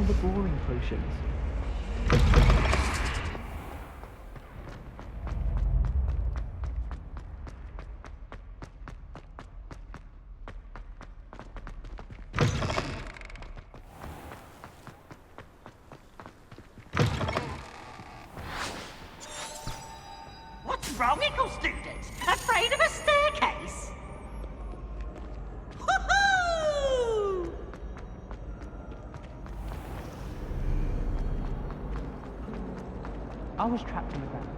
all the boring potions. What's wrong, Eagle students? Afraid of a staircase? Woohoo! I was trapped in the ground.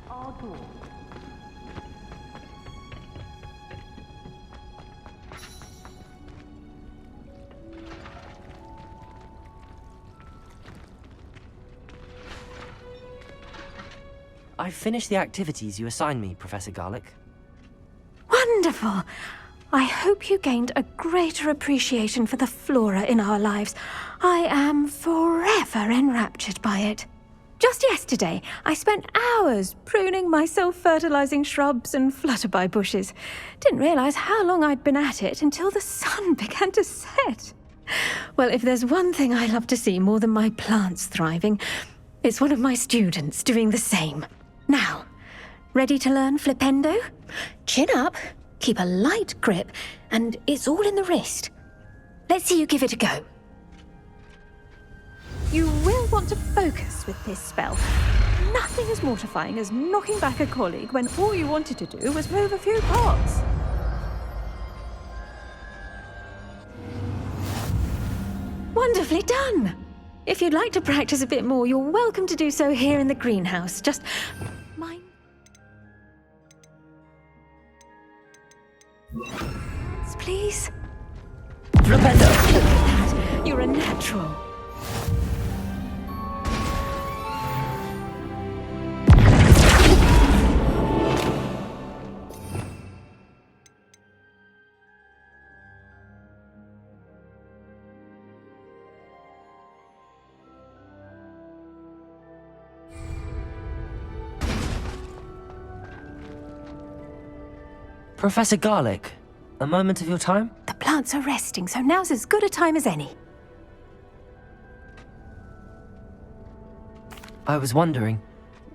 Our door. I've finished the activities you assigned me, Professor Garlick. Wonderful! I hope you gained a greater appreciation for the flora in our lives. I am forever enraptured by it. Just yesterday, I spent hours pruning my self-fertilizing shrubs and flutterby bushes. Didn't realize how long I'd been at it until the sun began to set. Well, if there's one thing I love to see more than my plants thriving, it's one of my students doing the same. Now, ready to learn flipendo? Chin up, keep a light grip, and it's all in the wrist. Let's see you give it a go. You will want to focus with this spell. Nothing as mortifying as knocking back a colleague when all you wanted to do was move a few pots. Wonderfully done! If you'd like to practice a bit more, you're welcome to do so here in the greenhouse. Just mind. Please. Flipendo! Look at that. You're a natural. Professor Garlick, a moment of your time? The plants are resting, so now's as good a time as any. I was wondering,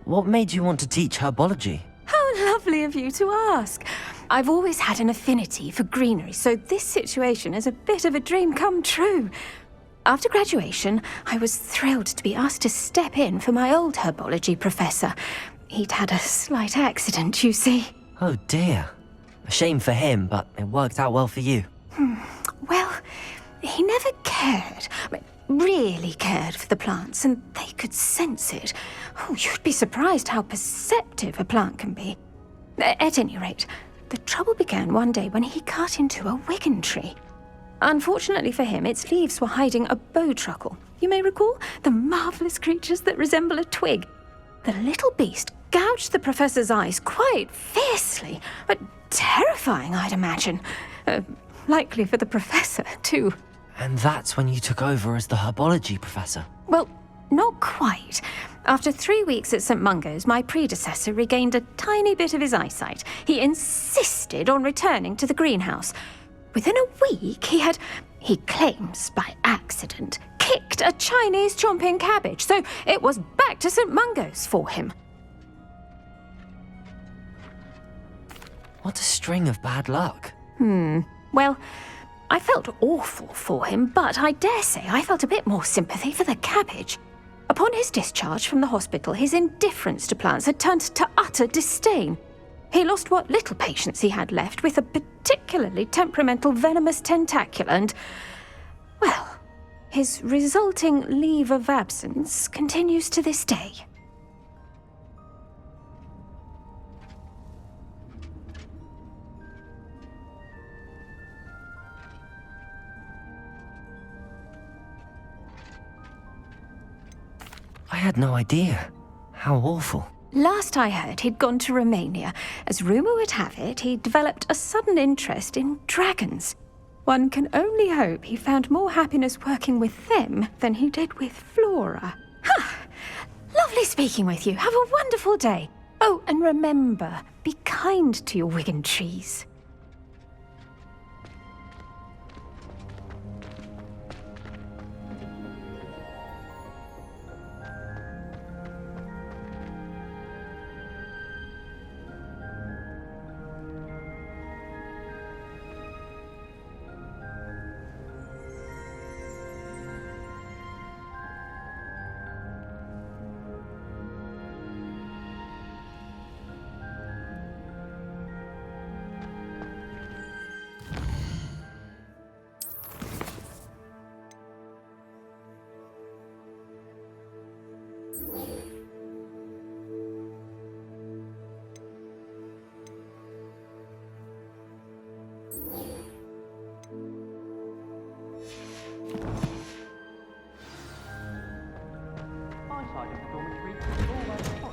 what made you want to teach herbology? How lovely of you to ask. I've always had an affinity for greenery, so this situation is a bit of a dream come true. After graduation, I was thrilled to be asked to step in for my old herbology professor. He'd had a slight accident, you see. Oh dear. A shame for him, but it worked out well for you. Well, he never cared, really cared for the plants, and they could sense it. Oh, you'd be surprised how perceptive a plant can be. At any rate, the trouble began one day when he cut into a wigan tree. Unfortunately for him, its leaves were hiding a bowtruckle. You may recall the marvellous creatures that resemble a twig. The little beast gouged the professor's eyes quite fiercely, but terrifying, I'd imagine. Likely for the professor, too. And that's when you took over as the herbology professor? Well, not quite. After 3 weeks at St. Mungo's, my predecessor regained a tiny bit of his eyesight. He insisted on returning to the greenhouse. Within a week, he claims by accident, kicked a Chinese chomping cabbage, so it was back to St. Mungo's for him. What a string of bad luck. Well, I felt awful for him, but I dare say I felt a bit more sympathy for the cabbage. Upon his discharge from the hospital, his indifference to plants had turned to utter disdain. He lost what little patience he had left with a particularly temperamental venomous tentacula and, well, his resulting leave of absence continues to this day. I had no idea. How awful. Last I heard, he'd gone to Romania. As rumour would have it, he developed a sudden interest in dragons. One can only hope he found more happiness working with them than he did with Flora. Lovely speaking with you. Have a wonderful day. Oh, and remember, be kind to your Wigan trees. Eyesight of the dormitory is always fine.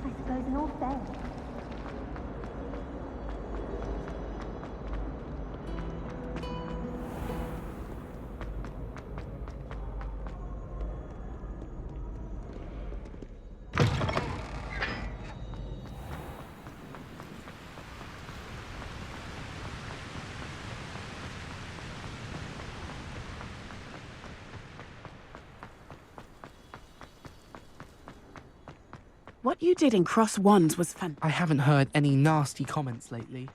I suppose in all fairness. What you did in Cross Wands was fun. I haven't heard any nasty comments lately.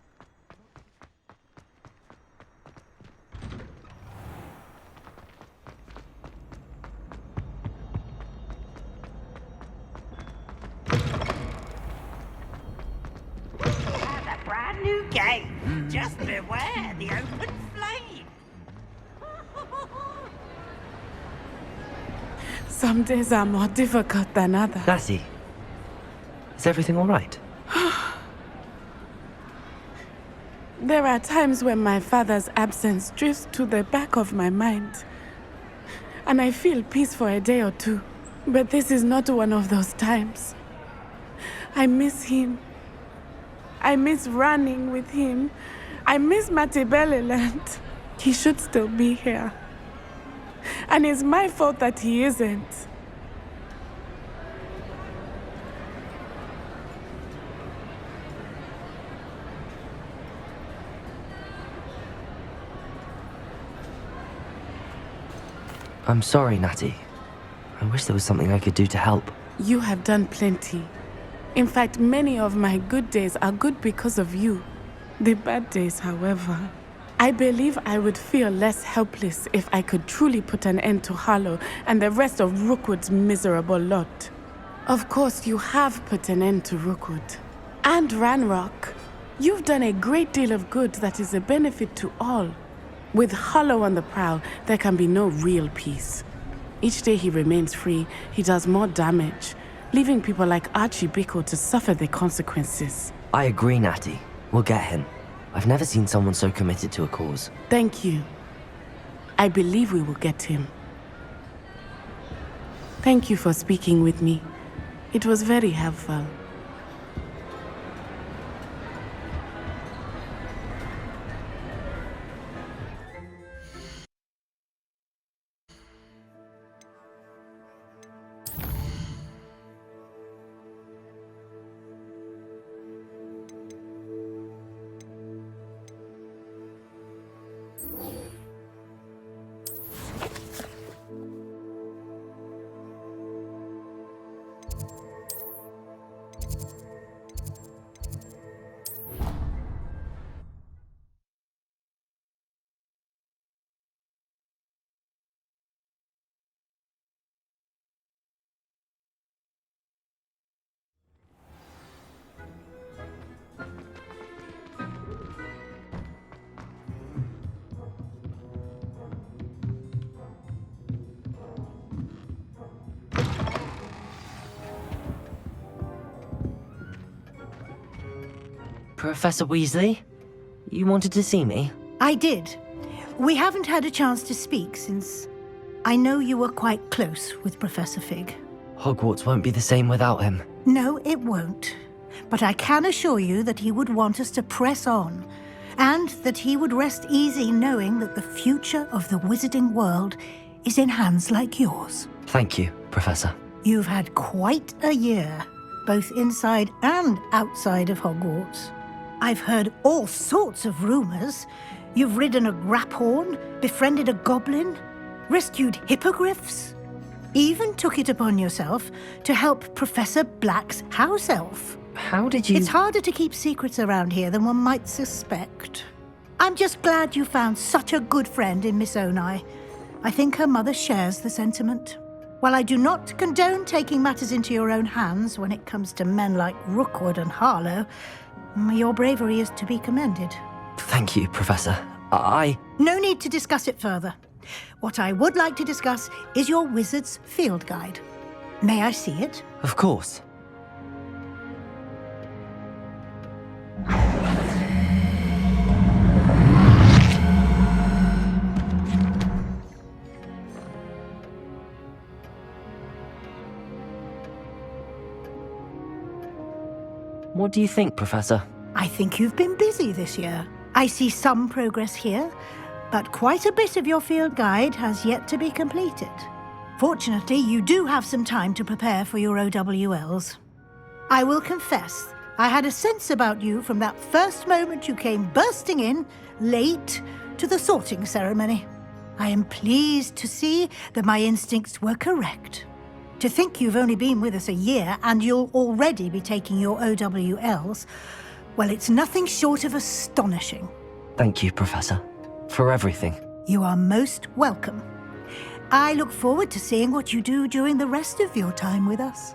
And a brand new game. Just beware the open flame. Some days are more difficult than others. Natty, is everything all right? There are times when my father's absence drifts to the back of my mind, and I feel peace for a day or two. But this is not one of those times. I miss him. I miss running with him. I miss Matibeleland. He should still be here. And it's my fault that he isn't. I'm sorry, Natty. I wish there was something I could do to help. You have done plenty. In fact, many of my good days are good because of you. The bad days, however. I believe I would feel less helpless if I could truly put an end to Harlow and the rest of Rookwood's miserable lot. Of course, you have put an end to Rookwood. And Ranrock. You've done a great deal of good that is a benefit to all. With Harlow on the prowl, there can be no real peace. Each day he remains free, he does more damage, leaving people like Archie Bickle to suffer the consequences. I agree, Natty. We'll get him. I've never seen someone so committed to a cause. Thank you. I believe we will get him. Thank you for speaking with me. It was very helpful. Professor Weasley? You wanted to see me? I did. We haven't had a chance to speak since I know you were quite close with Professor Fig. Hogwarts won't be the same without him. No, it won't. but I can assure you that he would want us to press on, and that he would rest easy knowing that the future of the wizarding world is in hands like yours. Thank you, Professor. You've had quite a year, both inside and outside of Hogwarts. I've heard all sorts of rumors. You've ridden a graphorn, befriended a goblin, rescued hippogriffs, even took it upon yourself to help Professor Black's house elf. How did you... It's harder to keep secrets around here than one might suspect. I'm just glad you found such a good friend in Miss Onai. I think her mother shares the sentiment. While I do not condone taking matters into your own hands when it comes to men like Rookwood and Harlow, your bravery is to be commended. Thank you, Professor. No need to discuss it further. What I would like to discuss is your wizard's field guide. May I see it? Of course. What do you think, Professor? I think you've been busy this year. I see some progress here, but quite a bit of your field guide has yet to be completed. Fortunately, you do have some time to prepare for your OWLs. I will confess, I had a sense about you from that first moment you came bursting in, late, to the sorting ceremony. I am pleased to see that my instincts were correct. To think you've only been with us a year and you'll already be taking your OWLs, well, it's nothing short of astonishing. Thank you, Professor, for everything. You are most welcome. I look forward to seeing what you do during the rest of your time with us.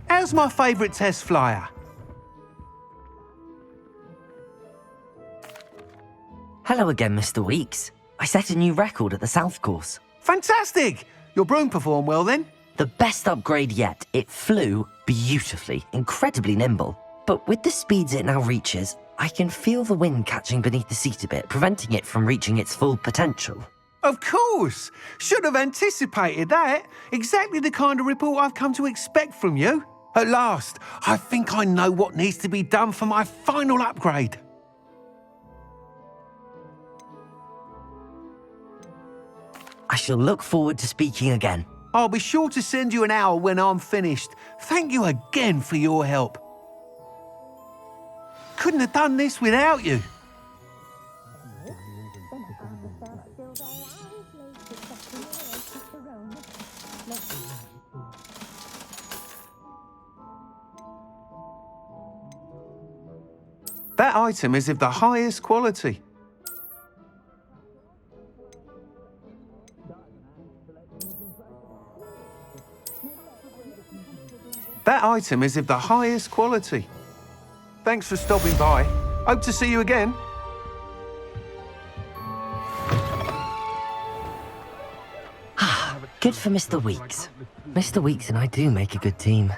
How's my favourite test flyer? Hello again, Mr. Weeks. I set a new record at the South Course. Fantastic! Your broom performed well then? The best upgrade yet. It flew beautifully, incredibly nimble. But with the speeds it now reaches, I can feel the wind catching beneath the seat a bit, preventing it from reaching its full potential. Of course! Should have anticipated that. Exactly the kind of report I've come to expect from you. At last, I think I know what needs to be done for my final upgrade. I shall look forward to speaking again. I'll be sure to send you an owl when I'm finished. Thank you again for your help. Couldn't have done this without you. That item is of the highest quality. That item is of the highest quality. Thanks for stopping by. Hope to see you again. Good for Mr. Weeks. Mr. Weeks and I do make a good team.